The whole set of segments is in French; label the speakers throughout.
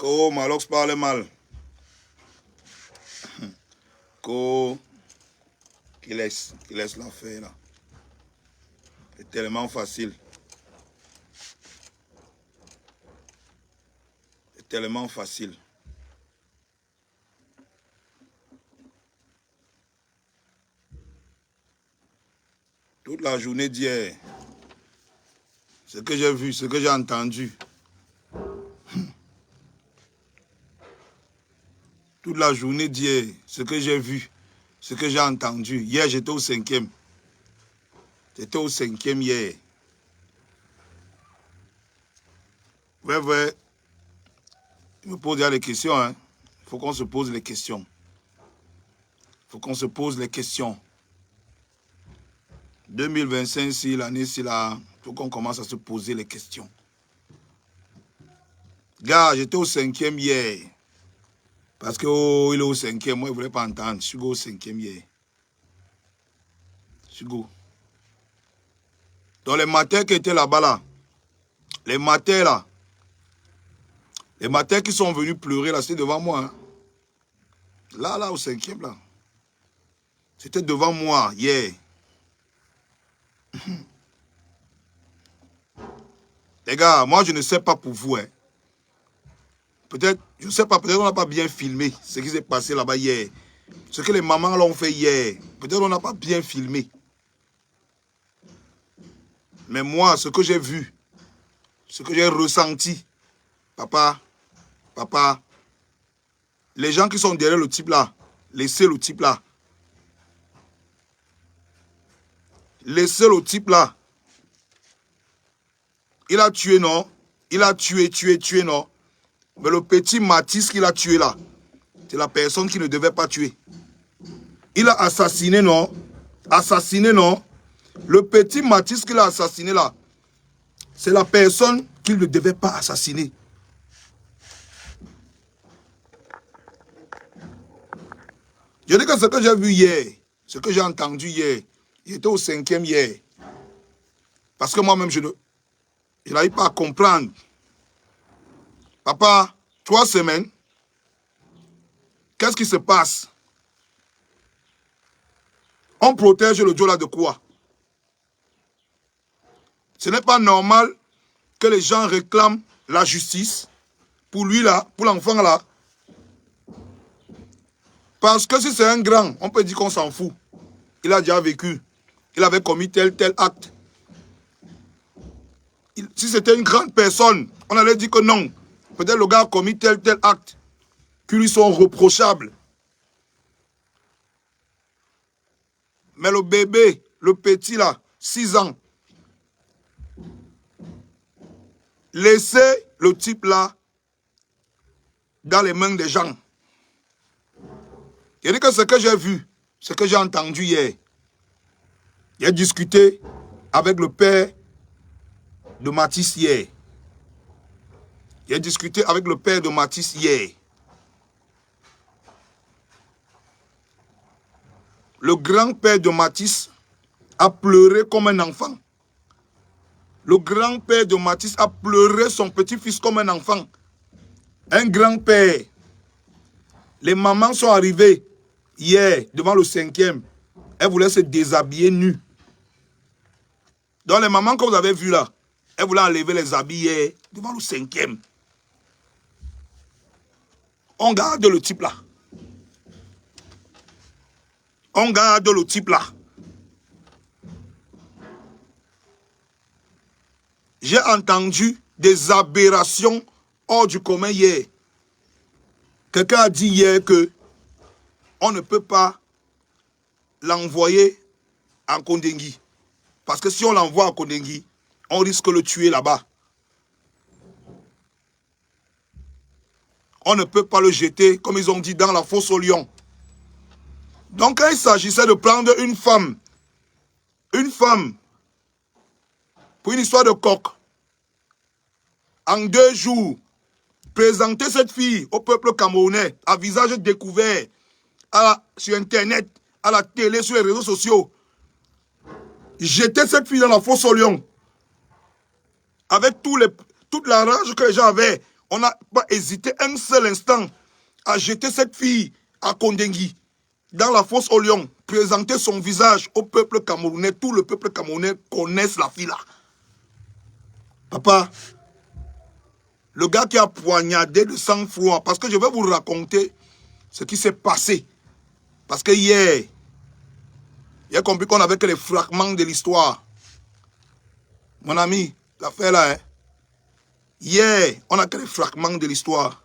Speaker 1: Ko Malox parle mal. Ko qui laisse l'affaire là. C'est tellement facile. C'est tellement facile. Toute la journée d'hier, ce que j'ai vu, ce que j'ai entendu. Toute la journée d'hier, ce que j'ai vu, ce que j'ai entendu. Hier, j'étais au 5e. J'étais au 5e hier. Ouais. Je me pose déjà les questions. Hein. Il faut qu'on se pose les questions. Il faut qu'on se pose les questions. 2025, si l'année, si là, il faut qu'on commence à se poser les questions. Gars, j'étais au 5e hier. Parce qu'il est au 5e, moi, il ne voulait pas entendre. Je suis au 5e hier. Je suis go. Donc, les matins qui étaient là-bas, là, les matins, là, les matins qui sont venus pleurer, là, c'était devant moi. Hein. Là, au 5e, là. C'était devant moi, hier. Les gars, moi, je ne sais pas pour vous, hein. Peut-être, je ne sais pas, peut-être on n'a pas bien filmé ce qui s'est passé là-bas hier. Ce que les mamans l'ont fait hier. Peut-être on n'a pas bien filmé. Mais moi, ce que j'ai vu, ce que j'ai ressenti, papa, les gens qui sont derrière le type là, laissez le type là. Laissez le type là. Il a tué, non? Il a tué, non? Mais le petit Mathis qu'il a tué là, c'est la personne qui ne devait pas tuer. Il a assassiné, non? Assassiné, non? Le petit Mathis qu'il a assassiné là, c'est la personne qu'il ne devait pas assassiner. Je dis que ce que j'ai vu hier, ce que j'ai entendu hier, j'étais au 5e hier. Parce que moi-même, je n'arrive pas à comprendre. Papa, 3 semaines, qu'est-ce qui se passe? On protège le Diola de quoi? Ce n'est pas normal que les gens réclament la justice pour lui là, pour l'enfant là. Parce que si c'est un grand, on peut dire qu'on s'en fout. Il a déjà vécu. Il avait commis tel acte. Si c'était une grande personne, on allait dire que non. Peut-être le gars a commis tel acte qui lui sont reprochables. Mais le bébé, le petit là, 6 ans, laissez le type là dans les mains des gens. Je dis que ce que j'ai vu, ce que j'ai entendu hier, j'ai discuté avec le père de Mathis hier. J'ai discuté avec le père de Mathis hier. Le grand-père de Mathis a pleuré comme un enfant. Le grand-père de Mathis a pleuré son petit-fils comme un enfant. Un grand-père. Les mamans sont arrivées hier devant le 5e. Elles voulaient se déshabiller nues. Donc les mamans que vous avez vues là, elles voulaient enlever les habits hier devant le 5e. On garde le type là. On garde le type là. J'ai entendu des aberrations hors du commun hier. Quelqu'un a dit hier que on ne peut pas l'envoyer en Kondengui. Parce que si on l'envoie en Kondengui, on risque de le tuer là-bas. On ne peut pas le jeter, comme ils ont dit, dans la fosse au lion. Donc quand il s'agissait de prendre une femme, pour une histoire de coq, en 2 jours, présenter cette fille au peuple camerounais, à visage découvert, sur Internet, à la télé, sur les réseaux sociaux, jeter cette fille dans la fosse au lion, avec toute la rage que les gens avaient, On n'a pas hésité un seul instant à jeter cette fille à Kondengui, dans la fosse au lion, présenter son visage au peuple camerounais. Tout le peuple camerounais connaisse la fille là. Papa, le gars qui a poignardé de sang-froid, parce que je vais vous raconter ce qui s'est passé. Parce que hier, il a compris qu'on avait que les fragments de l'histoire. Mon ami, l'affaire là, hein. Hier, on a que les fragments de l'histoire.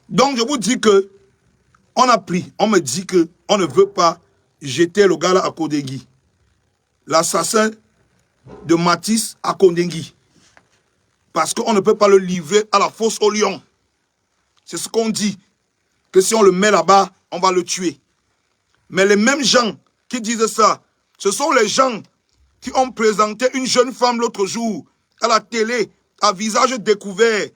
Speaker 1: Donc, je vous dis que, on me dit que on ne veut pas jeter le gars là à Kondengui. L'assassin de Matisse à Kondengui. Parce qu'on ne peut pas le livrer à la fosse au lion. C'est ce qu'on dit. Que si on le met là-bas, on va le tuer. Mais les mêmes gens qui disent ça, ce sont les gens qui ont présenté une jeune femme l'autre jour à la télé, à visage découvert,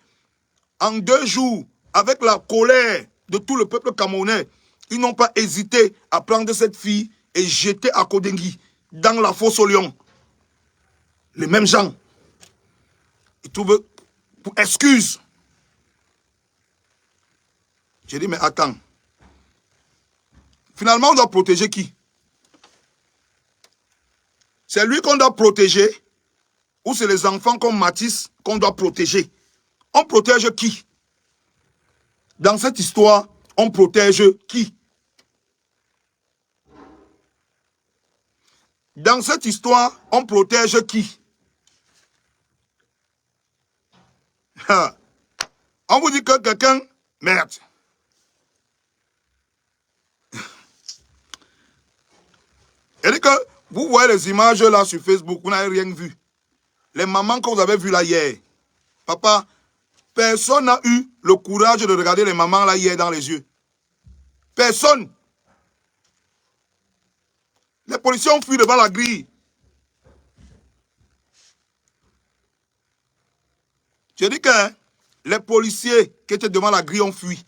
Speaker 1: en 2 jours, avec la colère de tout le peuple camerounais. Ils n'ont pas hésité à prendre cette fille et jeter à Kondengui, dans la fosse au lion. Les mêmes gens. Ils trouvent pour excuse. J'ai dit, mais attends. Finalement, on doit protéger qui? C'est lui qu'on doit protéger ou c'est les enfants comme Matisse qu'on doit protéger? On protège qui? Dans cette histoire, on protège qui? Dans cette histoire, on protège qui? On vous dit que quelqu'un... Merde. Et dit que vous voyez les images là sur Facebook, vous n'avez rien vu. Les mamans que vous avez vues là hier. Papa, personne n'a eu le courage de regarder les mamans là hier dans les yeux. Personne. Les policiers ont fui devant la grille. J'ai dit que les policiers qui étaient devant la grille ont fui.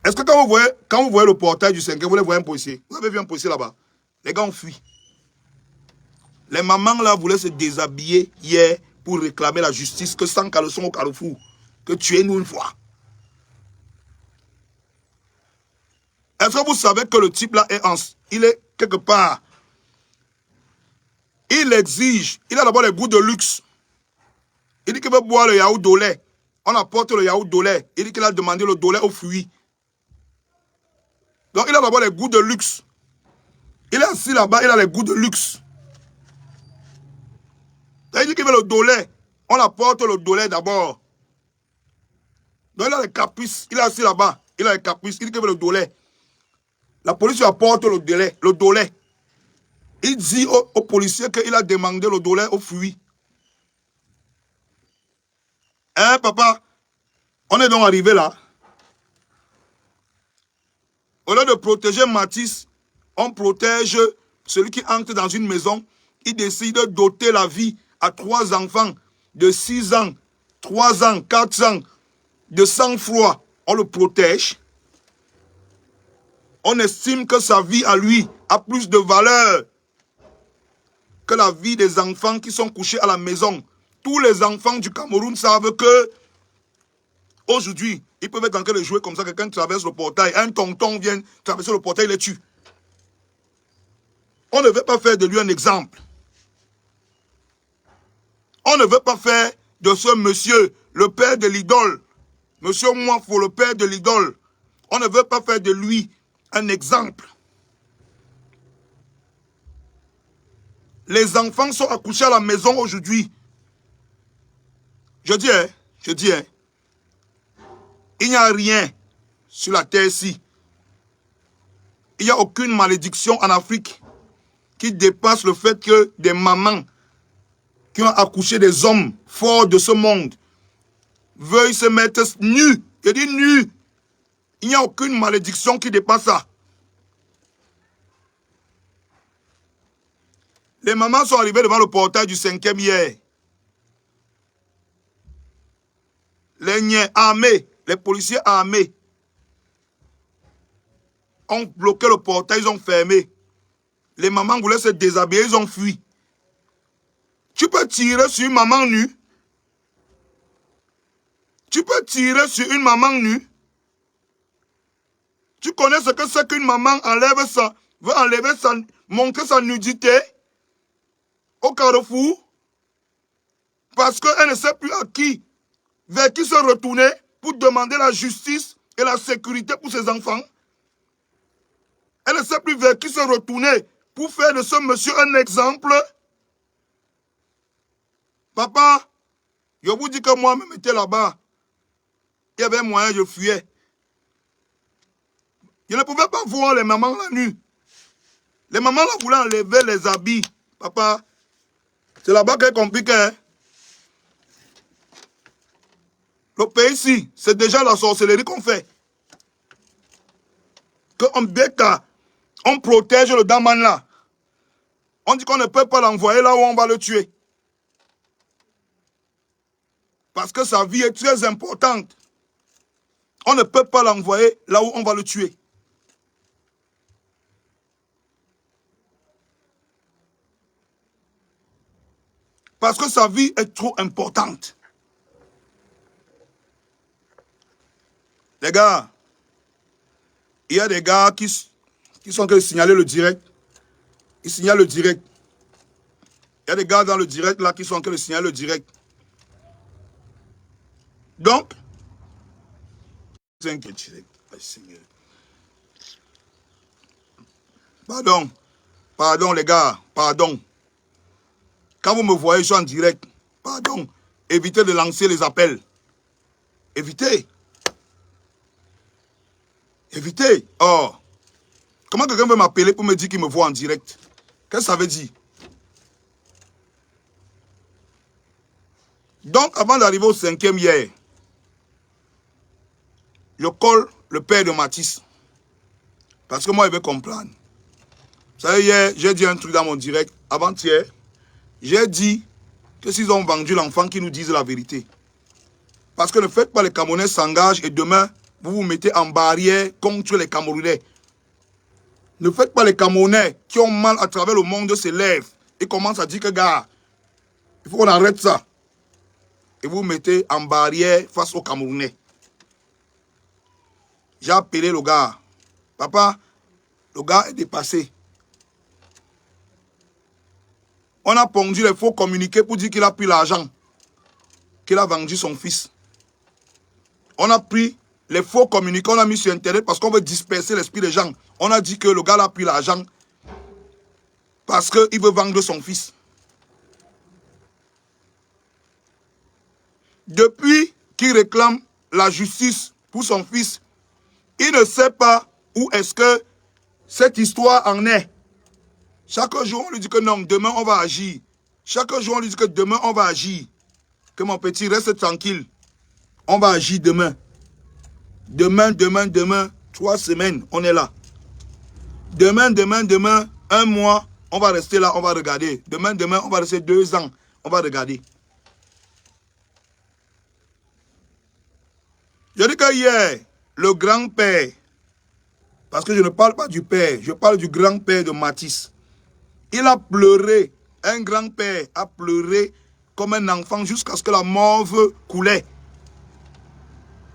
Speaker 1: Est-ce que quand vous voyez le portail du 5e, vous voyez un policier? Vous avez vu un policier là-bas? Les gars ont fui. Les mamans là voulaient se déshabiller hier pour réclamer la justice, que sans caleçon au carrefour, que tuez-nous une fois. Est-ce que vous savez que le type là il est quelque part? Il exige, il a d'abord les goûts de luxe. Il dit qu'il veut boire le yaourt d'au lait. On apporte le yaourt d'au lait. Il dit qu'il a demandé le d'au lait aux fruits. Donc il a d'abord les goûts de luxe. Il est assis là-bas, il a les goûts de luxe. Il dit qu'il veut le d'au lait. On apporte le d'au lait d'abord. Donc il a les caprices. Il est assis là-bas. Il a les caprices. Il dit qu'il veut le d'au lait. La police lui apporte le d'au lait. Il dit aux policiers qu'il a demandé le d'au lait aux fruits. Hein, papa? On est donc arrivé là. Au lieu de protéger Matisse, on protège celui qui entre dans une maison. Il décide de doter la vie à 3 enfants de 6 ans, 3 ans, 4 ans, de sang-froid. On le protège. On estime que sa vie à lui a plus de valeur que la vie des enfants qui sont couchés à la maison. Tous les enfants du Cameroun savent que aujourd'hui, ils peuvent être en train de jouer comme ça. Quelqu'un traverse le portail, un tonton vient traverser le portail, il les tue. On ne veut pas faire de lui un exemple. On ne veut pas faire de ce monsieur le père de l'idole. Monsieur Mouafo, le père de l'idole. On ne veut pas faire de lui un exemple. Les enfants sont accouchés à la maison aujourd'hui. Je dis, il n'y a rien sur la terre-ci. Il n'y a aucune malédiction en Afrique qui dépasse le fait que des mamans qui ont accouché des hommes forts de ce monde veuillent se mettre nus. Je dis nus. Il n'y a aucune malédiction qui dépasse ça. Les mamans sont arrivées devant le portail du 5e hier. Les niais armés, les policiers armés ont bloqué le portail, ils ont fermé. Les mamans voulaient se déshabiller, ils ont fui. Tu peux tirer sur une maman nue. Tu peux tirer sur une maman nue. Tu connais ce que c'est qu'une maman veut enlever montrer sa nudité au carrefour parce qu'elle ne sait plus vers qui se retourner pour demander la justice et la sécurité pour ses enfants. Elle ne sait plus vers qui se retourner pour faire de ce monsieur un exemple. Papa, je vous dis que moi, me mettais là-bas. Il y avait moyen, je fuyais. Je ne pouvais pas voir les mamans la nuit. Les mamans là voulaient enlever les habits. Papa, c'est là-bas qu'elle complique. Hein? Le pays ici, c'est déjà la sorcellerie qu'on fait. On protège le daman là. On dit qu'on ne peut pas l'envoyer là où on va le tuer. Parce que sa vie est très importante. On ne peut pas l'envoyer là où on va le tuer. Parce que sa vie est trop importante. Les gars, il y a des gars qui sont en train de signaler le direct. Ils signalent le direct. Il y a des gars dans le direct là qui sont en train de signaler le direct. Donc, pardon les gars, pardon. Quand vous me voyez, je suis en direct. Pardon. Évitez de lancer les appels. Évitez. Évitez. Oh. Comment quelqu'un veut m'appeler pour me dire qu'il me voit en direct? Qu'est-ce que ça veut dire? Donc, avant d'arriver au 5e hier, je colle le père de Mathis. Parce que moi, il veut comprendre. Vous savez, hier, j'ai dit un truc dans mon direct. Avant-hier, j'ai dit que s'ils ont vendu l'enfant, qu'ils nous disent la vérité. Parce que ne faites pas les Camerounais s'engagent et demain, vous vous mettez en barrière contre les Camerounais. Ne faites pas les Camerounais qui ont mal à travers le monde se lèvent et commencent à dire que, gars, il faut qu'on arrête ça. Et vous vous mettez en barrière face aux Camerounais. J'ai appelé le gars. Papa, le gars est dépassé. On a pondu les faux communiqués pour dire qu'il a pris l'argent. Qu'il a vendu son fils. On a pris les faux communiqués, on a mis sur Internet parce qu'on veut disperser l'esprit des gens. On a dit que le gars a pris l'argent parce qu'il veut vendre son fils. Depuis qu'il réclame la justice pour son fils, il ne sait pas où est-ce que cette histoire en est. Chaque jour, on lui dit que non, demain, on va agir. Chaque jour, on lui dit que demain, on va agir. Que mon petit, reste tranquille. On va agir demain. Demain, 3 semaines, on est là. Demain, un mois, on va rester là, on va regarder. Demain, on va rester 2 ans, on va regarder. Je dis que hier, le grand-père, parce que je ne parle pas du père, je parle du grand-père de Mathis. Il a pleuré, un grand-père a pleuré comme un enfant jusqu'à ce que la morve coulait.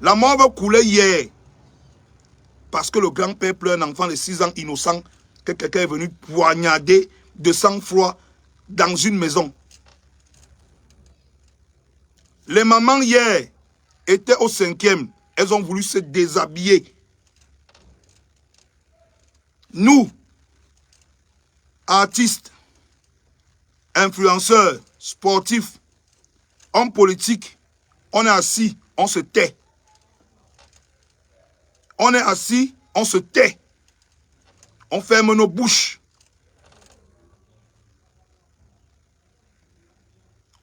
Speaker 1: La morve coulait hier. Parce que le grand-père pleure un enfant de 6 ans innocent que quelqu'un est venu poignarder de sang-froid dans une maison. Les mamans hier étaient au 5e. Elles ont voulu se déshabiller. Nous, artistes, influenceurs, sportifs, hommes politiques, on est assis, on se tait. On est assis, on se tait. On ferme nos bouches.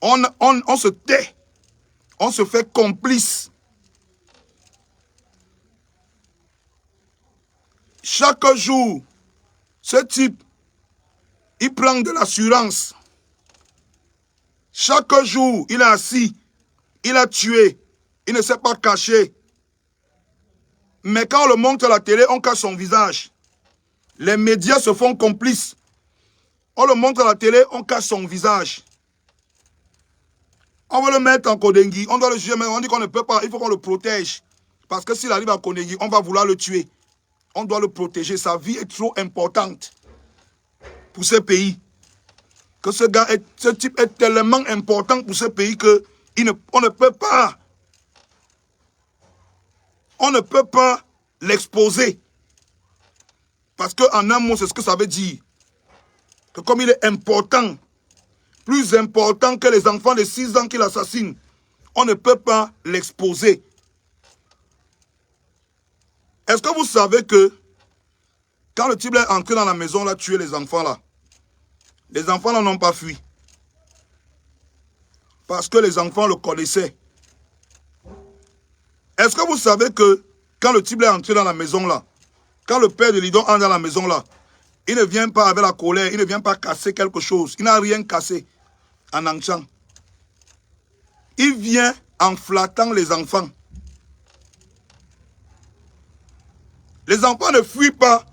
Speaker 1: On se tait. On se fait complice. Chaque jour, ce type, il prend de l'assurance. Chaque jour, il est assis. Il a tué. Il ne s'est pas caché. Mais quand on le montre à la télé, on cache son visage. Les médias se font complices. On le montre à la télé, on cache son visage. On va le mettre en Kondengi, on doit le juger, mais on dit qu'on ne peut pas, il faut qu'on le protège. Parce que s'il arrive à Kondengi, on va vouloir le tuer. On doit le protéger, sa vie est trop importante pour ce pays. Que ce type est tellement important pour ce pays que on ne peut pas. On ne peut pas l'exposer. Parce qu'en un mot, c'est ce que ça veut dire. Que comme il est important, plus important que les enfants de 6 ans qu'il assassine, on ne peut pas l'exposer. Est-ce que vous savez que quand le type est entré dans la maison, là, tué les enfants là n'ont pas fui. Parce que les enfants le connaissaient. Est-ce que vous savez que quand le type est entré dans la maison là, quand le père de Lidon entre dans la maison là, il ne vient pas avec la colère, il ne vient pas casser quelque chose. Il n'a rien cassé en entrant. Il vient en flattant les enfants. Les enfants ne fuient pas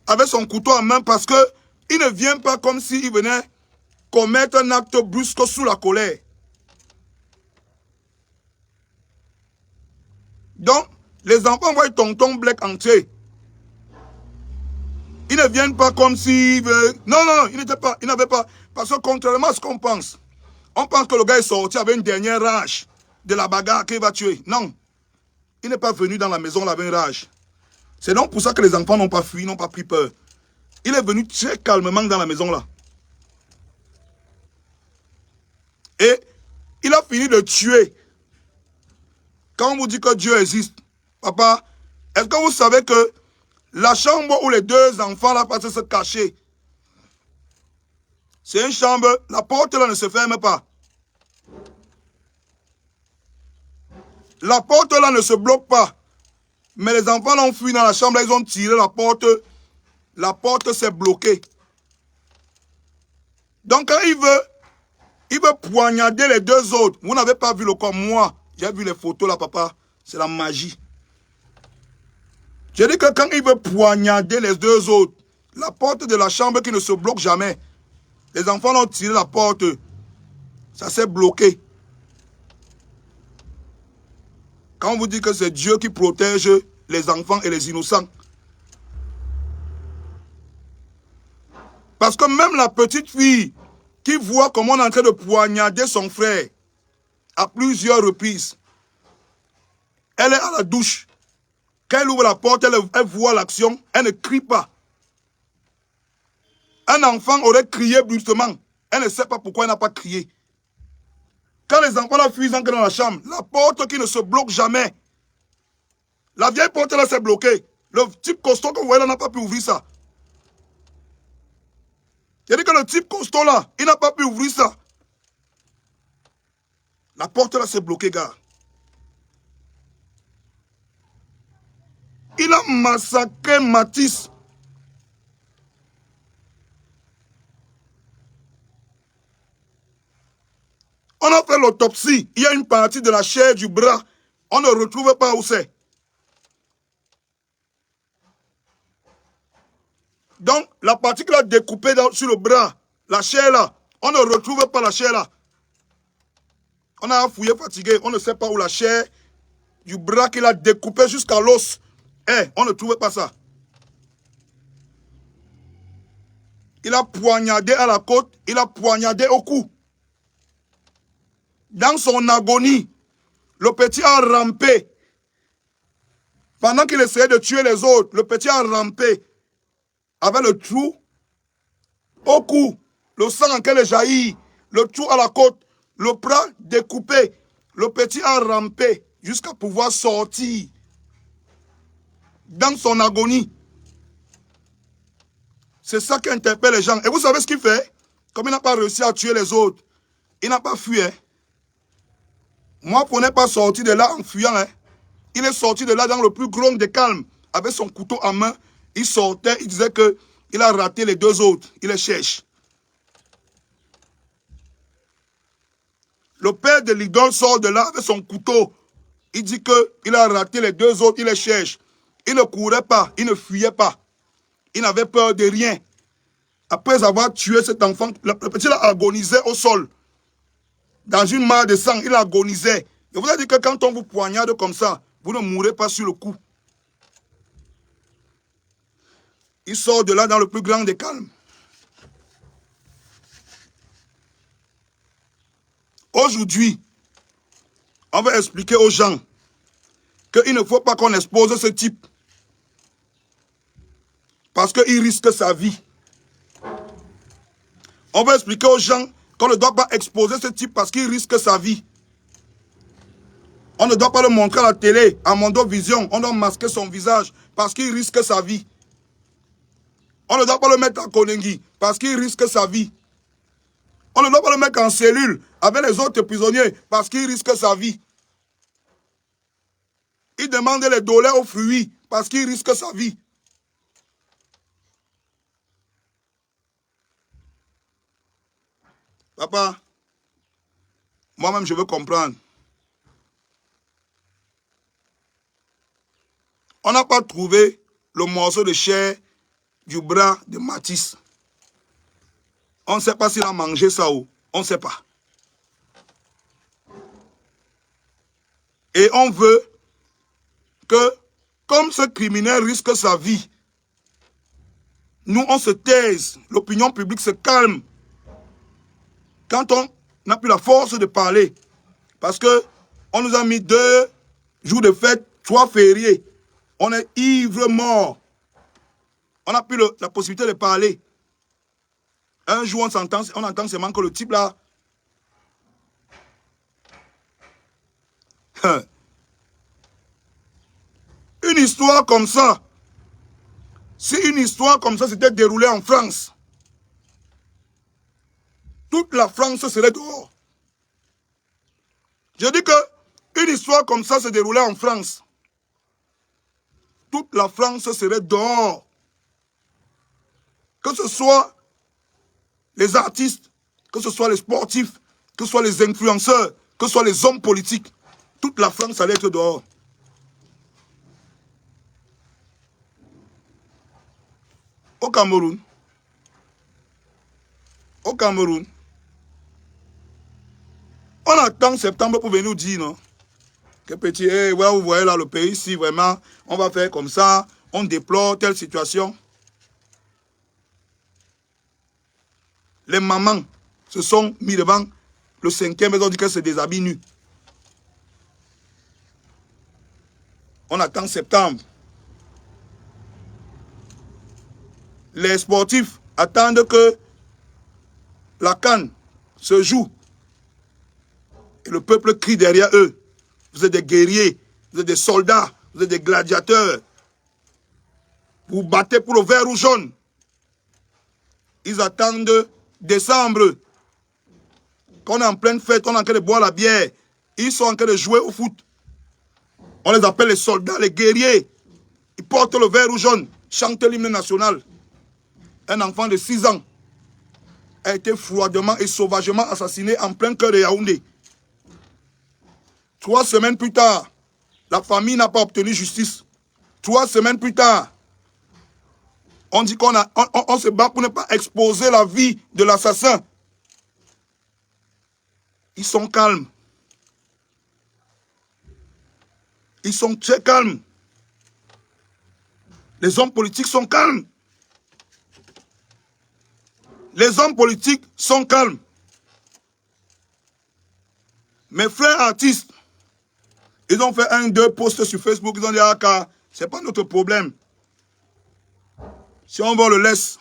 Speaker 1: avec son couteau en main parce qu'il ne vient pas comme s'il venait commettre un acte brusque sous la colère. Donc, les enfants voient tonton Black entrer. Ils ne viennent pas comme s'ils veulent... Non, non, ils n'avaient pas... Parce que contrairement à ce qu'on pense, on pense que le gars est sorti avec une dernière rage de la bagarre qu'il va tuer. Non. Il n'est pas venu dans la maison avec une rage. C'est donc pour ça que les enfants n'ont pas fui, n'ont pas pris peur. Il est venu très calmement dans la maison là. Et il a fini de tuer. Quand on vous dit que Dieu existe, papa, est-ce que vous savez que la chambre où les 2 enfants là passaient se cacher, c'est une chambre, la porte là ne se ferme pas. La porte là ne se bloque pas. Mais les enfants l'ont fui dans la chambre, là, ils ont tiré la porte. La porte s'est bloquée. Donc quand il veut poignarder les 2 autres. Vous n'avez pas vu le corps. Moi, j'ai vu les photos là, papa. C'est la magie. J'ai dit que quand il veut poignarder les 2 autres, la porte de la chambre qui ne se bloque jamais. Les enfants ont tiré la porte. Ça s'est bloqué. Quand on vous dit que c'est Dieu qui protège les enfants et les innocents. Parce que même la petite fille qui voit comment on est en train de poignarder son frère à plusieurs reprises, elle est à la douche. Quand elle ouvre la porte, elle voit l'action, elle ne crie pas. Un enfant aurait crié brusquement. Elle ne sait pas pourquoi elle n'a pas crié. Quand les enfants la fuient entrent dans la chambre, la porte qui ne se bloque jamais. La vieille porte là s'est bloquée. Le type costaud que vous voyez là n'a pas pu ouvrir ça. Il dit que le type costaud là, il n'a pas pu ouvrir ça. La porte là s'est bloquée, gars. Il a massacré Matisse. On a fait l'autopsie. Il y a une partie de la chair du bras. On ne retrouve pas où c'est. Donc, la partie qu'il a découpée sur le bras, la chair là, on ne retrouve pas la chair là. On a fouillé fatigué, on ne sait pas où la chair du bras qu'il a découpé jusqu'à l'os. On ne trouve pas ça. Il a poignardé à la côte, il a poignardé au cou. Dans son agonie, le petit a rampé. Pendant qu'il essayait de tuer les autres, le petit a rampé avec le trou au cou, le sang en quel jaillit, le trou à la côte, le bras découpé. Le petit a rampé jusqu'à pouvoir sortir dans son agonie. C'est ça qui interpelle les gens. Et vous savez ce qu'il fait? Comme il n'a pas réussi à tuer les autres, il n'a pas fui. Moi, pour n'est pas sorti de là en fuyant. Il est sorti de là dans le plus grand des calmes, avec son couteau en main. Il sortait, il disait qu'il a raté les 2 autres. Il les cherche. Le père de l'idole sort de là avec son couteau. Il dit qu'il a raté les 2 autres, il les cherche. Il ne courait pas, il ne fuyait pas. Il n'avait peur de rien. Après avoir tué cet enfant, le petit a agonisé au sol. dans une mare de sang, il agonisait. Je vous ai dit que quand on vous poignarde comme ça, vous ne mourrez pas sur le coup. Il sort de là dans le plus grand des calmes. Aujourd'hui, on va expliquer aux gens qu'il ne faut pas qu'on expose ce type. Parce qu'il risque sa vie. On va expliquer aux gens qu'on ne doit pas exposer ce type parce qu'il risque sa vie. On ne doit pas le montrer à la télé, à Mondovision. On doit masquer son visage parce qu'il risque sa vie. On ne doit pas le mettre à Konengi parce qu'il risque sa vie. On ne doit pas le mettre en cellule avec les autres prisonniers parce qu'il risque sa vie. Il demande les dollars aux fruits parce qu'il risque sa vie. Papa, moi-même je veux comprendre. On n'a pas trouvé le morceau de chair du bras de Matisse. On ne sait pas s'il a mangé ça ou on ne sait pas. Et on veut que, comme ce criminel risque sa vie, nous on se taise, l'opinion publique se calme. Quand on n'a plus la force de parler, parce que on nous a mis 2 jours de fête, 3 fériés, on est ivre mort. On n'a plus la possibilité de parler. Un jour, on entend seulement que le type là... Une histoire comme ça, si une histoire comme ça s'était déroulée en France, toute la France serait dehors. Je dis que une histoire comme ça se déroulait en France, toute la France serait dehors. Que ce soit les artistes, que ce soit les sportifs, que ce soit les influenceurs, que ce soit les hommes politiques, toute la France allait être dehors. Au Cameroun, on attend septembre pour venir nous dire, non? Que petit, hey, voilà, vous voyez là le pays, si vraiment, on va faire comme ça, on déplore telle situation. Les mamans se sont mis devant le 5e, ils ont dit que c'est des habits nus. On attend septembre. Les sportifs attendent que la CAN se joue. Et le peuple crie derrière eux. Vous êtes des guerriers, vous êtes des soldats, vous êtes des gladiateurs. Vous battez pour le vert ou jaune. Ils attendent décembre. Quand on est en pleine fête, on est en train de boire la bière. Ils sont en train de jouer au foot. On les appelle les soldats, les guerriers. Ils portent le vert ou jaune, chantent l'hymne national. Un enfant de 6 ans a été froidement et sauvagement assassiné en plein cœur de Yaoundé. 3 semaines plus tard, la famille n'a pas obtenu justice. 3 semaines plus tard, on dit qu'on se bat pour ne pas exposer la vie de l'assassin. Ils sont calmes. Ils sont très calmes. Les hommes politiques sont calmes. Les hommes politiques sont calmes. Mes frères artistes, ils ont fait 1-2 posts sur Facebook. Ils ont dit, ah, car c'est pas notre problème. Si on veut, on le laisse.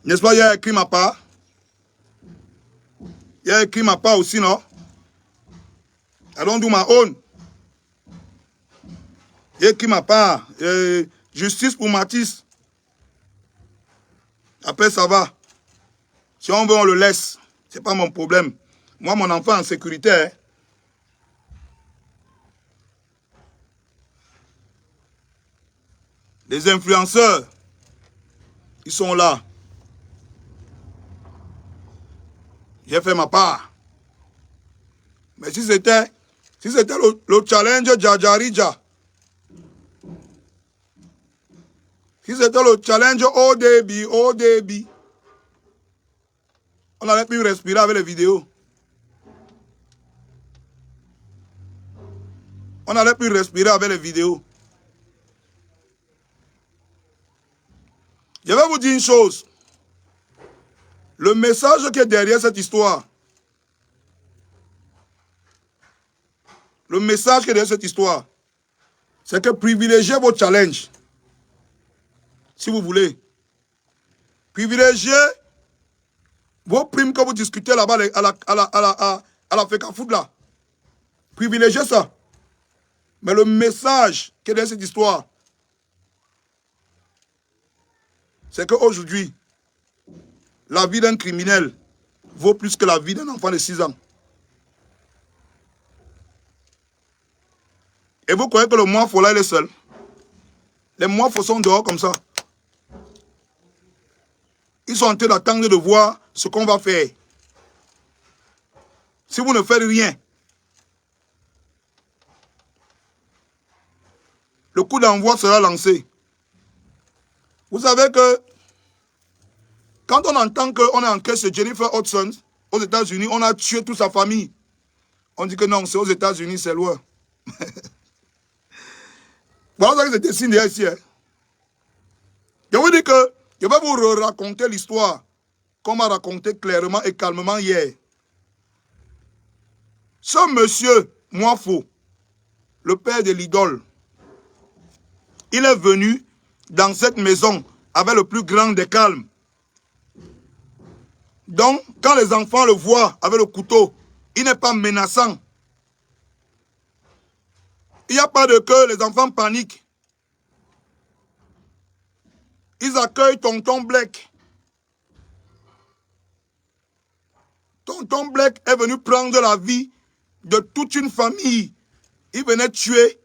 Speaker 1: N'est-ce pas, il y a écrit ma part. Il y a écrit ma part aussi, non? I don't do my own. Il y a écrit ma part. Justice pour Matisse. Après, ça va. Si on veut, on le laisse. C'est pas mon problème. Moi, mon enfant en sécurité. Hein. Les influenceurs, ils sont là. J'ai fait ma part. Mais si c'était le challenge Djajarija, si c'était le challenge au débit, on n'allait plus respirer avec les vidéos. On n'allait plus respirer avec les vidéos. Je vais vous dire une chose. Le message qui est derrière cette histoire, le message qui est derrière cette histoire, c'est que privilégiez vos challenges. Si vous voulez. Privilégiez vos primes que vous discutez là-bas à la FECAFOOT là. Privilégiez ça. Mais le message qui est derrière cette histoire, c'est qu'aujourd'hui, la vie d'un criminel vaut plus que la vie d'un enfant de 6 ans. Et vous croyez que le moifo là, il est seul? Les moifos sont dehors comme ça. Ils sont en train d'attendre de voir ce qu'on va faire. Si vous ne faites rien, le coup d'envoi sera lancé. Vous savez que quand on entend qu'on a encaissé Jennifer Hudson aux États-Unis, on a tué toute sa famille. On dit que non, c'est aux États-Unis, c'est loin. Voilà ce que je dessine ici. Hein. Je vous dis que je vais vous raconter l'histoire qu'on m'a raconté clairement et calmement hier. Ce monsieur, Moifo, le père de l'idole, il est venu dans cette maison avec le plus grand des calmes. Donc, quand les enfants le voient avec le couteau, il n'est pas menaçant. Il n'y a pas de que les enfants paniquent. Ils accueillent tonton Black. Tonton Black est venu prendre la vie de toute une famille. Il venait tuer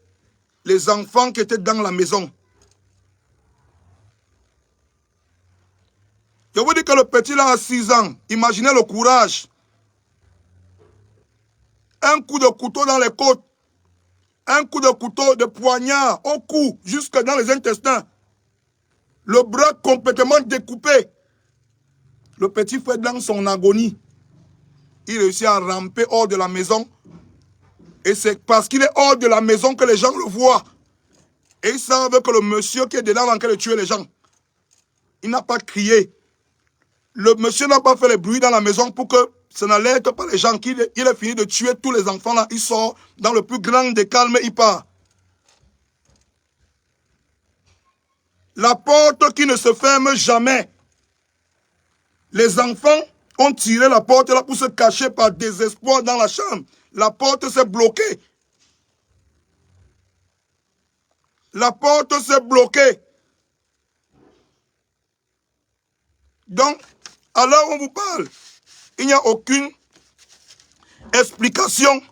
Speaker 1: les enfants qui étaient dans la maison. Je vous dis que le petit là a 6 ans. Imaginez le courage. Un coup de couteau dans les côtes. Un coup de couteau de poignard au cou, jusque dans les intestins. Le bras complètement découpé. Le petit fait dans son agonie. Il réussit à ramper hors de la maison. Et c'est parce qu'il est hors de la maison que les gens le voient. Et ils savent que le monsieur qui est dedans va en train de tuer les gens. Il n'a pas crié. Le monsieur n'a pas fait le bruit dans la maison pour que ça n'alerte pas les gens. Il a fini de tuer tous les enfants là. Il sort dans le plus grand des calmes et il part. La porte qui ne se ferme jamais. Les enfants ont tiré la porte là pour se cacher par désespoir dans la chambre. La porte s'est bloquée. La porte s'est bloquée. Donc, à l'heure où on vous parle, il n'y a aucune explication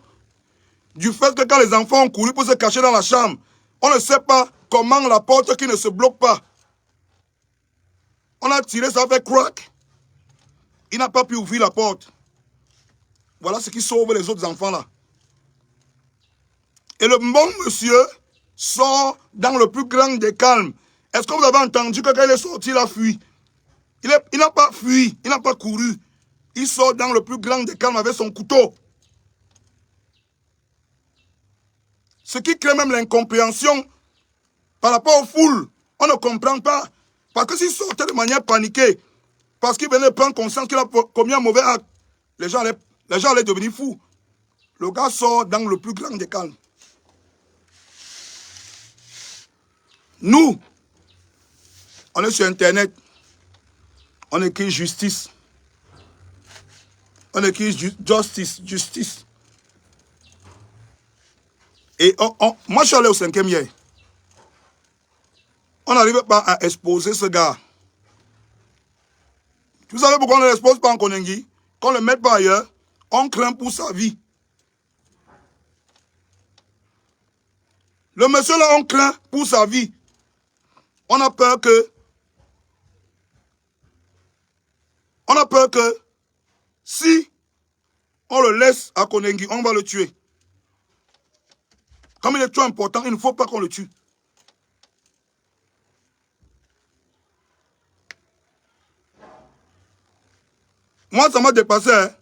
Speaker 1: du fait que quand les enfants ont couru pour se cacher dans la chambre, on ne sait pas comment la porte qui ne se bloque pas. On a tiré, ça fait crack. Il n'a pas pu ouvrir la porte. Voilà ce qui sauve les autres enfants là. Et le bon monsieur sort dans le plus grand des calmes. Est-ce que vous avez entendu que quand il est sorti, il a fui? Il n'a pas fui, il n'a pas couru. Il sort dans le plus grand des calmes avec son couteau. Ce qui crée même l'incompréhension par rapport aux foules. On ne comprend pas. Parce que s'il sortait de manière paniquée, parce qu'il venait prendre conscience qu'il a commis un mauvais acte, les gens allaient devenir fous. Le gars sort dans le plus grand des calmes. Nous, on est sur Internet. On écrit justice. On écrit justice. Et moi, je suis allé au 5e hier. On n'arrive pas à exposer ce gars. Vous savez pourquoi on ne l'expose pas en Konengi? Qu'on ne le mette pas ailleurs, on craint pour sa vie. Le monsieur là, on craint pour sa vie. On a peur que si on le laisse à Konengi, on va le tuer. Comme il est trop important, il ne faut pas qu'on le tue. Moi, ça m'a dépassé. Hein.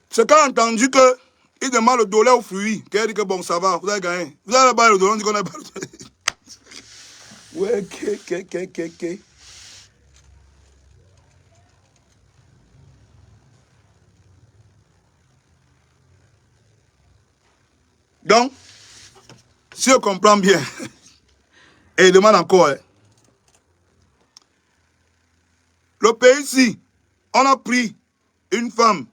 Speaker 1: C'est quand j'ai entendu qu'il Il demande le dollar aux fruits. Qu'elle dit que bon, ça va, vous avez gagné. Vous avez pas le dollar, on dit qu'on a pas le dollar. Ouais, ok. Donc, si on comprend bien, et il demande encore, hein, le pays ici, on a pris une femme,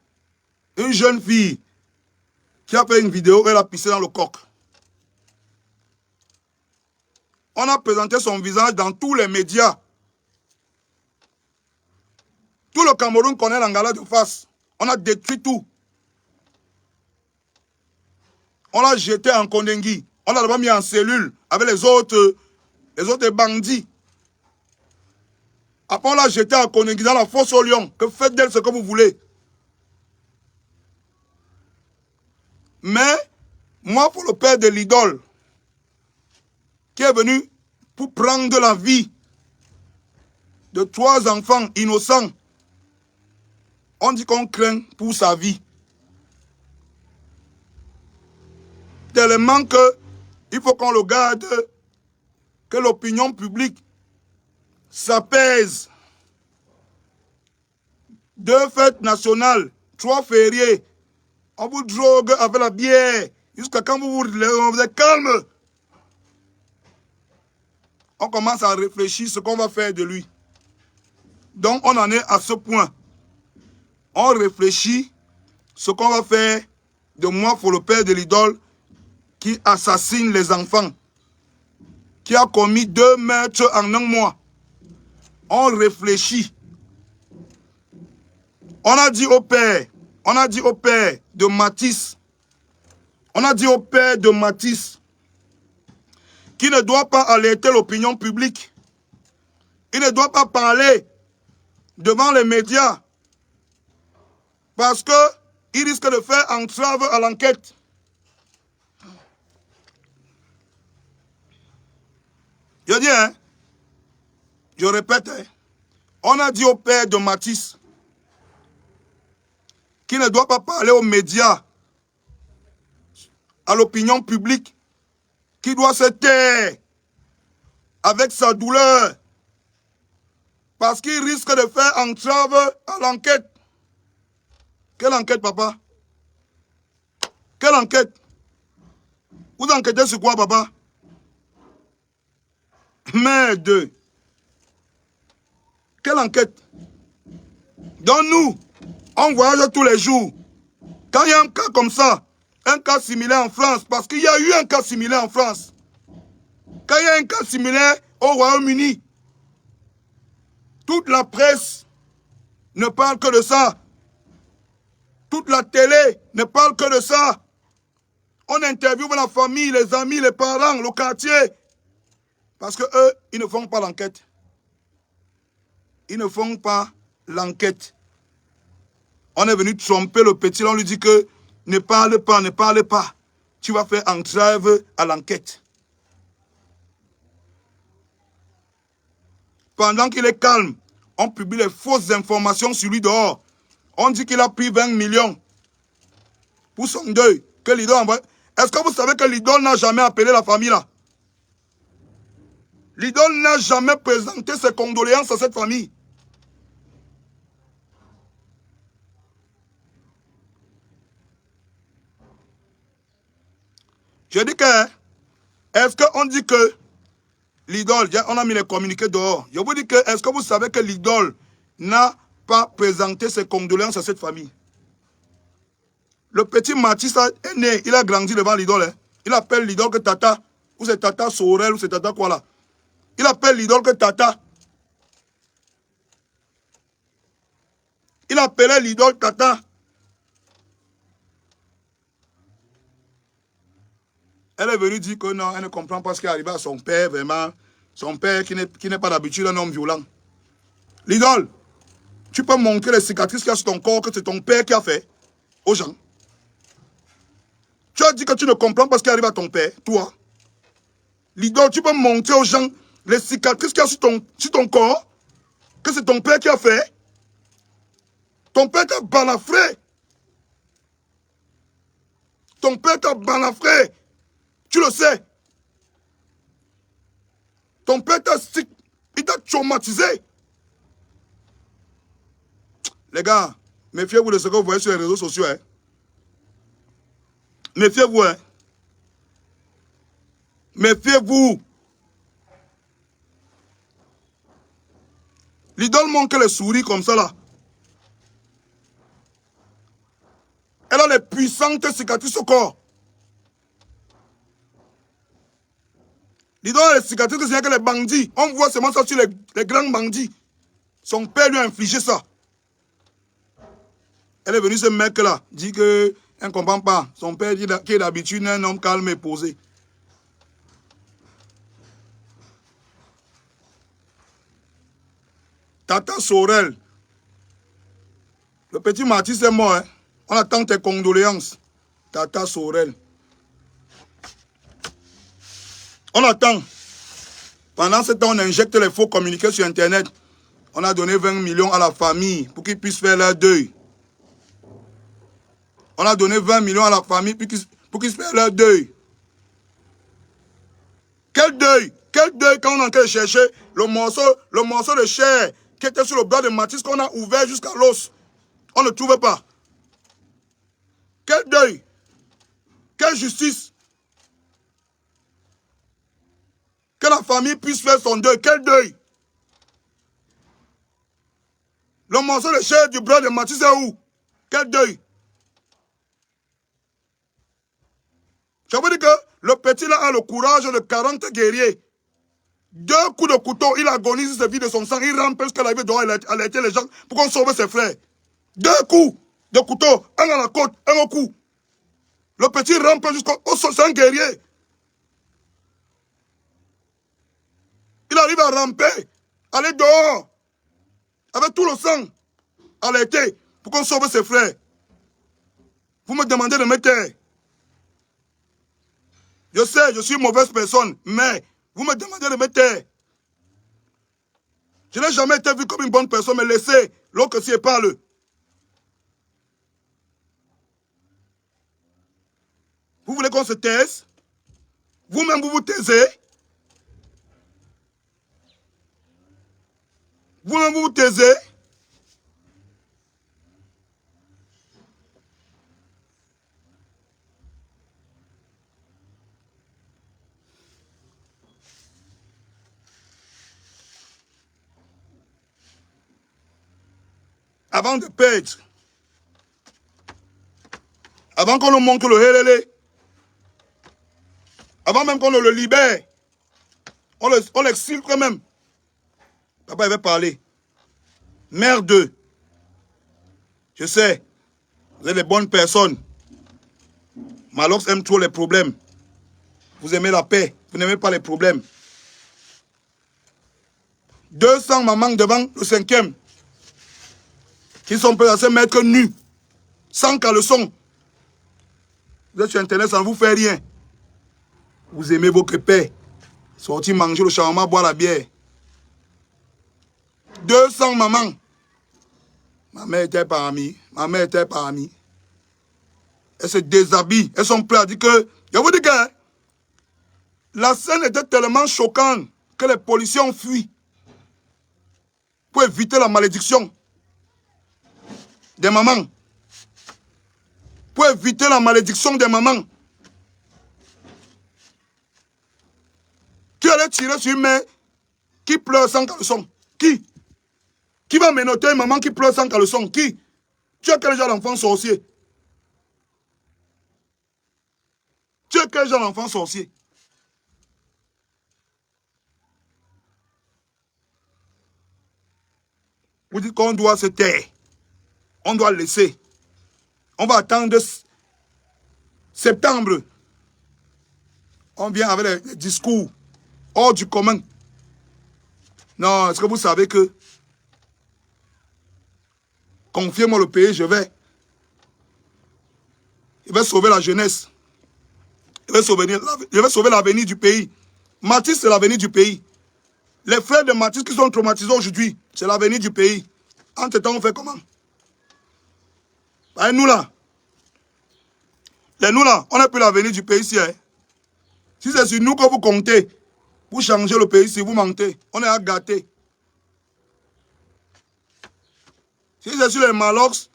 Speaker 1: une jeune fille, qui a fait une vidéo, elle a pissé dans le coq. On a présenté son visage dans tous les médias. Tout le Cameroun connaît l'Angala de face. On a détruit tout. On l'a jeté en Kondengui. On l'a d'abord mis en cellule avec les autres bandits. Après, on l'a jeté en Kondengui dans la fosse au lion. Que faites d'elle ce que vous voulez. Mais, moi, pour le père de l'idole, qui est venu pour prendre la vie de 3 enfants innocents, on dit qu'on craint pour sa vie. Tellement que il faut qu'on le garde, que l'opinion publique s'apaise. 2 fêtes nationales, 3 fériés, on vous drogue avec la bière, jusqu'à quand vous êtes calme. On commence à réfléchir ce qu'on va faire de lui. Donc on en est à ce point. On réfléchit ce qu'on va faire de moi pour le père de l'idole qui assassine les enfants, qui a commis 2 meurtres en 1 mois. On réfléchit. On a dit au père de Matisse, qu'il ne doit pas alerter l'opinion publique. Il ne doit pas parler devant les médias parce qu'il risque de faire entrave à l'enquête. Je dis, hein, je répète, hein, on a dit au père de Matisse qu'il ne doit pas parler aux médias, à l'opinion publique, qu'il doit se taire avec sa douleur, parce qu'il risque de faire entrave à l'enquête. Quelle enquête, papa? Quelle enquête? Vous enquêtez sur quoi, papa? Merde! Quelle enquête? Donc nous, on voyage tous les jours. Quand il y a un cas comme ça, un cas similaire en France, parce qu'il y a eu un cas similaire en France. Quand il y a un cas similaire au Royaume-Uni, toute la presse ne parle que de ça. Toute la télé ne parle que de ça. On interviewe la famille, les amis, les parents, le quartier. Parce que eux, ils ne font pas l'enquête. Ils ne font pas l'enquête. On est venu tromper le petit, on lui dit que ne parle pas, ne parle pas. Tu vas faire entrave à l'enquête. Pendant qu'il est calme, on publie les fausses informations sur lui dehors. On dit qu'il a pris 20 millions pour son deuil. Que l'idole envoie. Est-ce que vous savez que l'idole n'a jamais appelé la famille là? L'idole n'a jamais présenté ses condoléances à cette famille. Je dis que, est-ce qu'on dit que l'idole, on a mis les communiqués dehors. Je vous dis que, est-ce que vous savez que l'idole n'a pas présenté ses condoléances à cette famille? Le petit Matisse est né, il a grandi devant l'idole. Hein. Il appelle l'idole que Tata, ou c'est Tata Sorel, ou c'est Tata quoi là. Il appelle l'idole que Tata. Il appelait l'idole Tata. Elle est venue dire que non, elle ne comprend pas ce qui est arrivé à son père, vraiment. Son père qui n'est pas d'habitude un homme violent. L'idole, tu peux montrer les cicatrices qu'il y a sur ton corps que c'est ton père qui a fait aux gens. Tu as dit que tu ne comprends pas ce qui arrive à ton père, toi. L'idole, tu peux montrer aux gens les cicatrices qu'il y a sur ton corps, que c'est ton père qui a fait. Ton père t'a balafré. Ton père t'a balafré. Tu le sais. Ton père t'a traumatisé. Les gars, méfiez-vous de ce que vous voyez sur les réseaux sociaux. Hein. Méfiez-vous. Hein. Méfiez-vous. L'idole manque les souris comme ça là. Elle a les puissantes cicatrices au corps. L'idole a les cicatrices, c'est que les bandits. On voit seulement ça sur les grands bandits. Son père lui a infligé ça. Elle est venue, ce mec-là, dit qu'elle ne comprend pas. Son père dit qu'il est d'habitude un homme calme et posé. Tata Sorel. Le petit Mathis est mort. Hein. On attend tes condoléances. Tata Sorel. On attend. Pendant ce temps, on injecte les faux communiqués sur Internet. On a donné 20 millions à la famille pour qu'ils puissent faire leur deuil. On a donné 20 millions à la famille pour qu'ils puissent faire leur deuil. Quel deuil? Quel deuil quand on est en train de chercher le morceau de chair qui était sur le bras de Mathis qu'on a ouvert jusqu'à l'os. On ne trouvait pas. Quel deuil? Quelle justice? Que la famille puisse faire son deuil. Quel deuil? Le morceau de chair du bras de Mathis est où? Quel deuil? Je vous dis que le petit là a le courage de 40 guerriers. 2 coups de couteau, il agonise, il se vide de son sang, il rampe jusqu'à la vie dehors, il a alerté les gens pour qu'on sauve ses frères. 2 coups de couteau, un à la côte, un au cou. Le petit rampe jusqu'au sol, c'est un guerrier. Il arrive à ramper, aller dehors, avec tout le sang, alerté, pour qu'on sauve ses frères. Vous me demandez de me taire. Je sais, je suis une mauvaise personne, mais vous me demandez de me taire. Je n'ai jamais été vu comme une bonne personne, mais laissez l'autre s'y parle. Vous voulez qu'on se taise? Vous-même, vous vous taisez? Vous-même, vous vous taisez? Avant de perdre, avant qu'on nous montre le hélélé, avant même qu'on le libère, on l'exile quand même. Papa, il va parler. Mère d'eux. Je sais, vous êtes des bonnes personnes. Malox aime trop les problèmes. Vous aimez la paix, vous n'aimez pas les problèmes. 200 mamans devant le 5e. Qui sont prêts à se mettre nus, sans caleçon. Vous êtes sur Internet, ça ne vous fait rien. Vous aimez votre paix. Sortir manger le shawarma, boire la bière. 200 mamans. Ma mère était parmi. Ma mère était parmi. Elles se déshabillent. Elles sont prêtes à dire que... Je vous dis que la scène était tellement choquante que les policiers ont fui pour éviter la malédiction des mamans. Pour éviter la malédiction des mamans. Qui allait tirer sur une mère qui pleure sans caleçon? Qui? Qui va menotter une maman qui pleure sans caleçon? Qui? Tu es quel genre d'enfant sorcier? Tu es quel genre d'enfant sorcier? Vous dites qu'on doit se taire. On doit laisser. On va attendre septembre. On vient avec les discours hors du commun. Non, est-ce que vous savez que confiez-moi le pays, je vais sauver la jeunesse. Je vais sauver l'avenir du pays. Mathis, c'est l'avenir du pays. Les frères de Mathis qui sont traumatisés aujourd'hui, c'est l'avenir du pays. Entre-temps, on fait comment? Nous là, Les nous là, on n'a plus l'avenir du pays ici. Hein. Si c'est sur nous que vous comptez pour changer le pays ici, vous mentez. On est à gâter. Si c'est sur les Malox,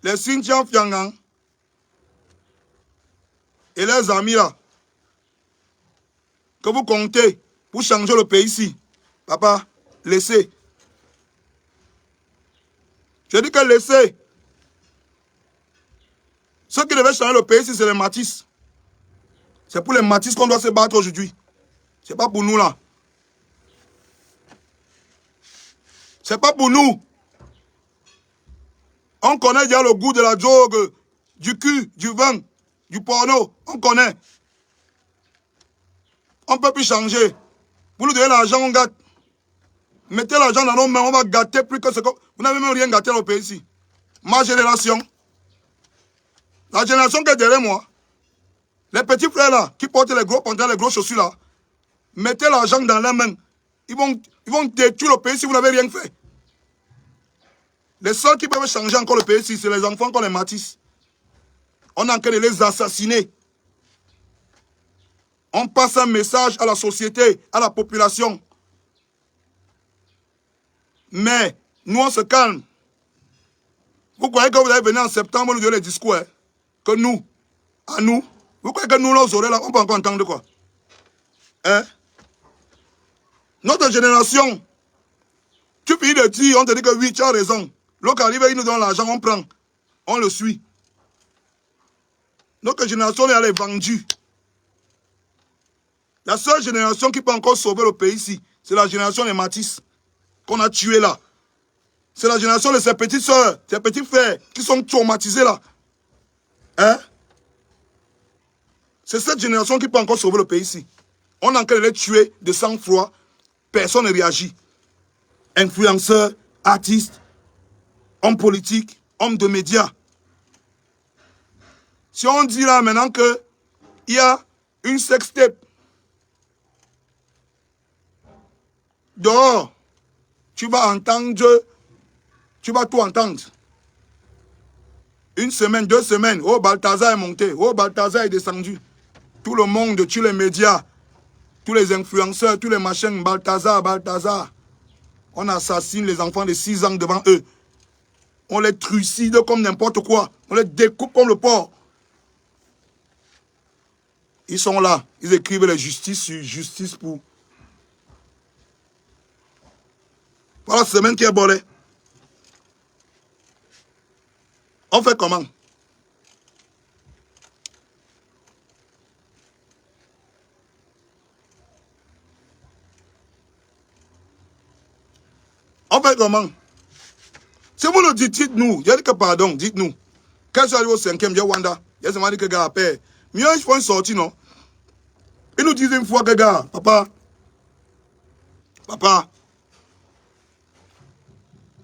Speaker 1: les Xinjiang Fiangang et les amis là, que vous comptez pour changer le pays ici, papa, laissez. Je dis que laissez. Ceux qui devaient changer le pays ici, c'est les Matisse. C'est pour les Matisse qu'on doit se battre aujourd'hui. C'est pas pour nous là. C'est pas pour nous. On connaît déjà le goût de la drogue, du cul, du vin, du porno. On connaît. On ne peut plus changer. Vous nous donnez l'argent, on gâte. Mettez l'argent dans nos mains, on va gâter plus que ce que... Vous n'avez même rien gâté dans le pays ici. Ma génération, la génération qui est derrière moi, les petits frères là, qui portent les gros pantalons, les gros chaussures là, mettez l'argent dans leurs mains. Ils vont détruire le pays si vous n'avez rien fait. Les seuls qui peuvent changer encore le pays ici, c'est les enfants qu'on les matisse. On est en train de les assassiner. On passe un message à la société, à la population. Mais, nous on se calme. Vous croyez que vous allez venir en septembre nous donner les discours, hein? Que nous, à nous, vous croyez que nous, nos oreilles là, on peut encore entendre quoi? Hein? Notre génération, tu finis de dire, on te dit que oui, tu as raison. L'autre arrive, il nous donne l'argent, on prend. On le suit. Notre génération, elle est vendue. La seule génération qui peut encore sauver le pays ici, c'est la génération des Matisse, qu'on a tué là. C'est la génération de ses petites soeurs, ses petits frères, qui sont traumatisés là. Hein? C'est cette génération qui peut encore sauver le pays ici. On est en train de les tuer de sang-froid. Personne ne réagit. Influenceurs, artistes, hommes politiques, hommes de médias. Si on dit là maintenant qu'il y a une sextape dehors, tu vas entendre, tu vas tout entendre. Une semaine, 2 semaines, oh Balthazar est monté, oh Balthazar est descendu. Tout le monde, tous les médias, tous les influenceurs, tous les machins, Balthazar, Balthazar. On assassine les enfants de 6 ans devant eux. On les trucide comme n'importe quoi. On les découpe comme le porc. Ils sont là. Ils écrivent les justices sur justice pour... Voilà la semaine qui est bolée. On fait comment? On fait comment? Si vous nous dites, dites-nous. Je dis que pardon, dites-nous. Quand je suis arrivé au 5e, j'ai Wanda. Il m'a dit que gars, père. Mieux, il faut une sortie, non? Ils nous disent une fois que gars, papa,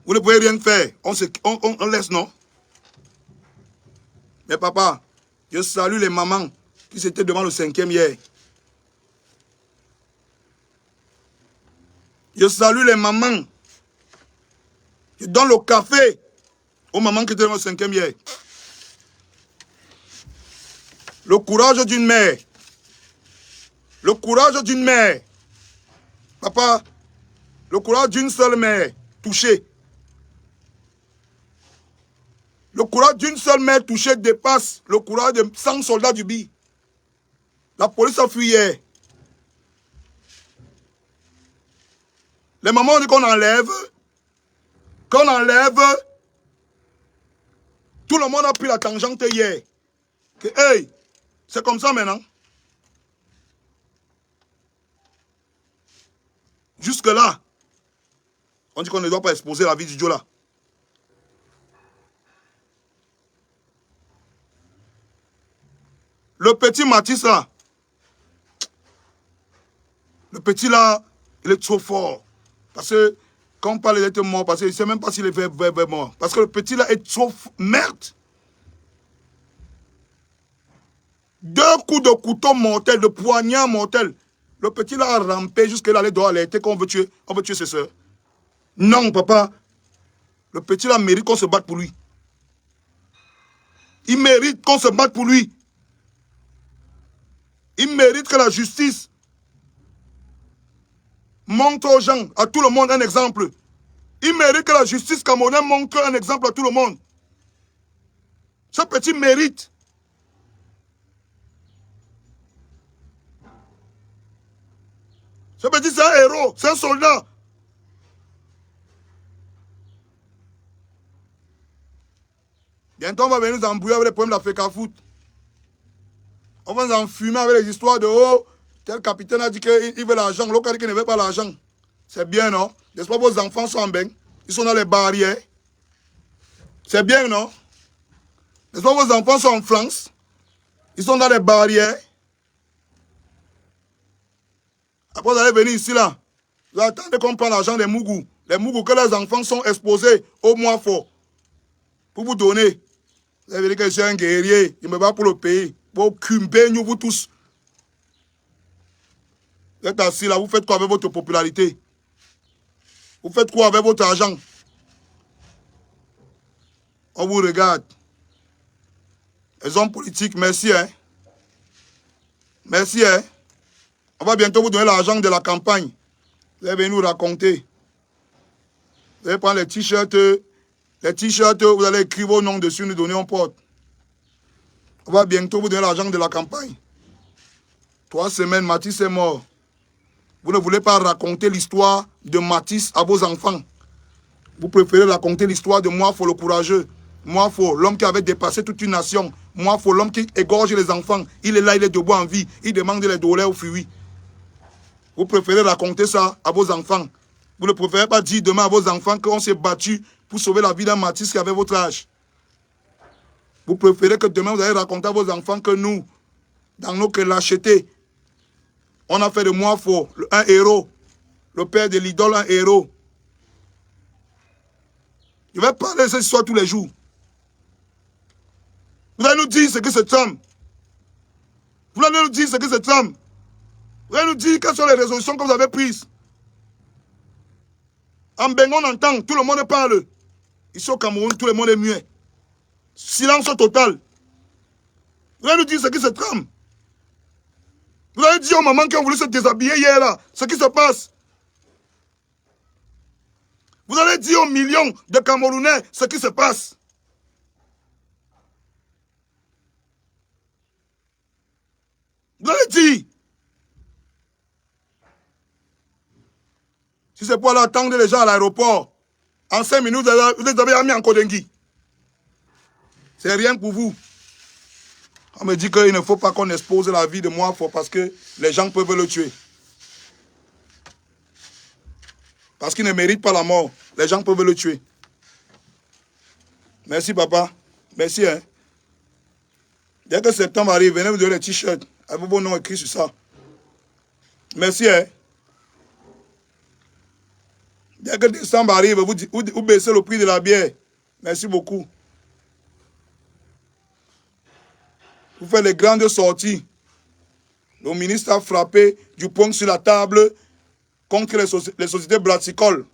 Speaker 1: vous ne pouvez rien faire. On laisse, non? Mais papa, je salue les mamans qui étaient devant le 5e hier. Je salue les mamans. Je donne le café aux mamans qui étaient devant le 5e hier. Le courage d'une mère. Le courage d'une mère. Papa, le courage d'une seule mère touchée. Le courage d'une seule mère touchée dépasse le courage de 100 soldats du BI. La police a fui hier. Les mamans ont dit qu'on enlève. Qu'on enlève. Tout le monde a pris la tangente hier. Que, hey, c'est comme ça maintenant. Jusque-là, on dit qu'on ne doit pas exposer la vie du Dieu là. Le petit Matisse là, le petit là, il est trop fort. Parce que quand on parle d'être mort, parce qu'il ne sait même pas s'il est mort. Parce que le petit là est trop merde. 2 coups de couteau mortel, de poignard mortel. Le petit là a rampé jusqu'à là, il doit alerter qu'on veut tuer, on veut tuer ses soeurs. Non, papa. Le petit là mérite qu'on se batte pour lui. Il mérite qu'on se batte pour lui. Il mérite que la justice montre aux gens, à tout le monde, un exemple. Il mérite que la justice camerounaise montre un exemple à tout le monde. Ce petit mérite. Ce petit, c'est un héros, c'est un soldat. Bientôt, on va venir nous embrouiller avec les problèmes de la FECAFOOT. On va nous enfumer avec les histoires de oh, tel capitaine a dit qu'il veut l'argent, l'autre a dit qu'il ne veut pas l'argent. C'est bien, non? N'est-ce pas, vos enfants sont en bain? Ils sont dans les barrières. C'est bien, non? N'est-ce pas, vos enfants sont en France? Ils sont dans les barrières. Après, vous allez venir ici, là. Vous attendez qu'on prenne l'argent des Mougou. Les Mougou que les enfants sont exposés au mois fort. Pour vous donner. Vous allez dire que je suis un guerrier. Il me bat pour le pays. Pour cumber, nous, vous tous. Vous êtes assis là, vous faites quoi avec votre popularité? Vous faites quoi avec votre argent? On vous regarde. Les hommes politiques, merci, hein. Merci, hein. On va bientôt vous donner l'argent de la campagne. Vous allez venir nous raconter. Vous allez prendre les t-shirts. Les t-shirts, vous allez écrire vos noms dessus, nous donner en porte. On va bientôt vous donner l'argent de la campagne. 3 semaines, Matisse est mort. Vous ne voulez pas raconter l'histoire de Matisse à vos enfants. Vous préférez raconter l'histoire de Moafo le courageux. Moafo, l'homme qui avait dépassé toute une nation. Moafo, l'homme qui égorge les enfants. Il est là, il est debout en vie. Il demande les dollars aux fruits. Vous préférez raconter ça à vos enfants. Vous ne préférez pas dire demain à vos enfants qu'on s'est battu pour sauver la vie d'un Matisse qui avait votre âge. Vous préférez que demain vous allez raconter à vos enfants que nous, dans nos lâchetés, on a fait de Moafo un héros. Le père de l'idole, un héros. Je vais parler de cette histoire tous les jours. Vous allez nous dire ce que c'est Trump. Vous allez nous dire ce que c'est Trump. Vous allez nous dire quelles sont les résolutions que vous avez prises. En Bengon, on entend, tout le monde parle. Ici au Cameroun, tout le monde est muet. Silence total. Vous allez nous dire ce que c'est Trump. Vous allez dire aux mamans qui ont voulu se déshabiller hier là, ce qui se passe. Vous allez dire aux millions de Camerounais ce qui se passe. Vous allez dire. Si c'est pour aller attendre les gens à l'aéroport, en 5 minutes, vous les avez mis en Kodengui. C'est rien pour vous. On me dit qu'il ne faut pas qu'on expose la vie de Moafo parce que les gens peuvent le tuer. Parce qu'il ne mérite pas la mort. Les gens peuvent le tuer. Merci, papa. Merci, hein. Dès que septembre arrive, venez vous donner les t-shirts avec vos noms écrits sur ça. Merci, hein. Dès que décembre arrive, vous baissez le prix de la bière. Merci beaucoup. Vous faites les grandes sorties. Le ministre a frappé du poing sur la table contre les sociétés brassicoles.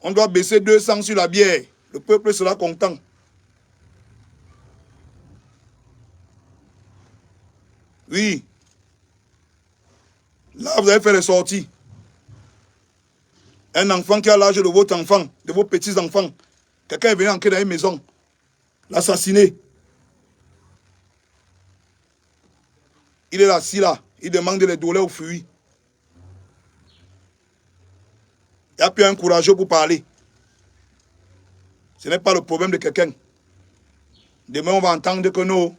Speaker 1: On doit baisser 200 sur la bière. Le peuple sera content. Oui. Là, vous avez fait les sorties. Un enfant qui a l'âge de votre enfant, de vos petits-enfants. Quelqu'un est venu entrer dans une maison. L'assassiner. Il est assis là. Il demande les dollars aux fruits. Il n'y a plus un courageux pour parler. Ce n'est pas le problème de quelqu'un. Demain, on va entendre que non.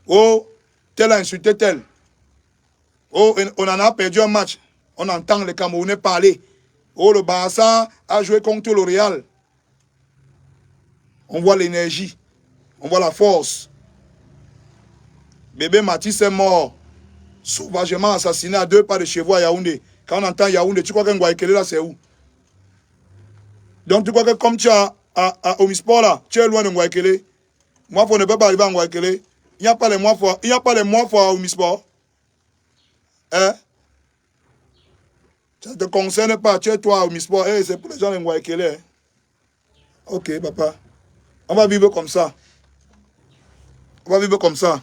Speaker 1: Oh, tel a insulté tel. Oh, on en a perdu un match. On entend les Camerounais parler. Oh, le Barça a joué contre le Real. On voit l'énergie. On voit la force. Bébé Matisse est mort. Sauvagement assassiné à 2 pas de chez vous à Yaoundé. Quand on entend Yaoundé, tu crois qu'un Ngouaïkele là, c'est où? Donc tu crois que comme tu es à Omisport là, tu es loin de Ngouaïkele. Moi, il ne peut pas arriver à Ngouaïkele. Il n'y a pas les mois à Omisport. Hein? Ça ne te concerne pas, tu es toi à Omisport. Hey, c'est pour les gens de Ngouaïkele. Hein? Ok, papa. On va vivre comme ça. On va vivre comme ça.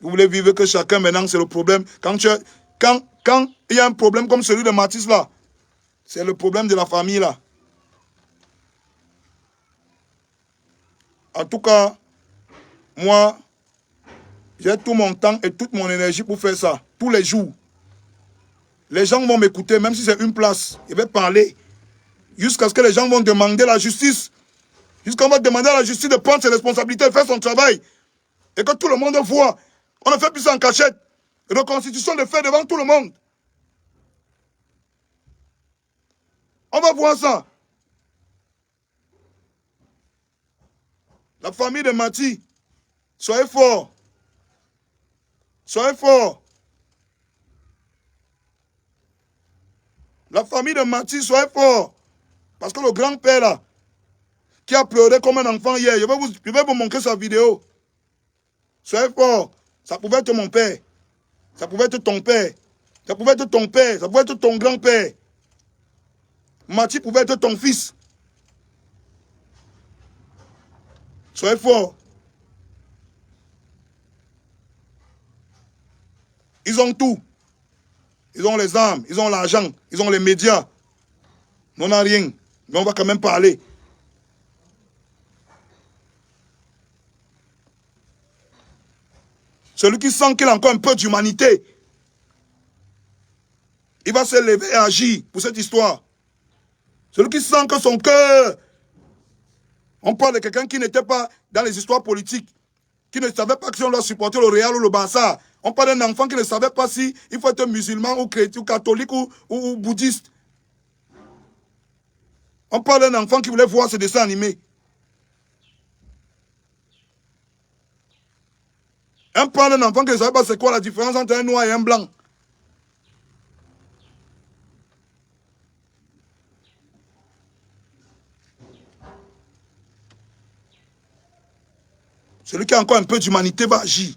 Speaker 1: Vous voulez vivre que chacun maintenant, c'est le problème. Quand il y a un problème comme celui de Mathis là, c'est le problème de la famille là. En tout cas, moi, j'ai tout mon temps et toute mon énergie pour faire ça. Tous les jours. Les gens vont m'écouter, même si c'est une place. Je vais parler. Jusqu'à ce que les gens vont demander la justice. Jusqu'à ce qu'on va demander à la justice de prendre ses responsabilités, de faire son travail. Et que tout le monde voit. On ne fait plus ça en cachette. Reconstitution de fait devant tout le monde. On va voir ça. La famille de Mati, soyez forts. Soyez forts. La famille de Mati, soyez forts. Parce que le grand-père là, qui a pleuré comme un enfant hier, je vais vous montrer sa vidéo. Soyez forts. Ça pouvait être mon père. Ça pouvait être ton père. Ça pouvait être ton père. Ça pouvait être ton grand-père. Mati pouvait être ton fils. Soyez forts. Ils ont tout. Ils ont les armes, ils ont l'argent, ils ont les médias. Mais on n'a rien. Mais on va quand même parler. Celui qui sent qu'il a encore un peu d'humanité, il va se lever et agir pour cette histoire. Celui qui sent que son cœur... On parle de quelqu'un qui n'était pas dans les histoires politiques, qui ne savait pas si on doit supporter le Real ou le Barça. On parle d'un enfant qui ne savait pas si il faut être musulman ou chrétien, ou catholique ou bouddhiste. On parle d'un enfant qui voulait voir ce dessin animé. On parle d'un enfant qui ne savait pas c'est quoi la différence entre un noir et un blanc. Celui qui a encore un peu d'humanité va agir.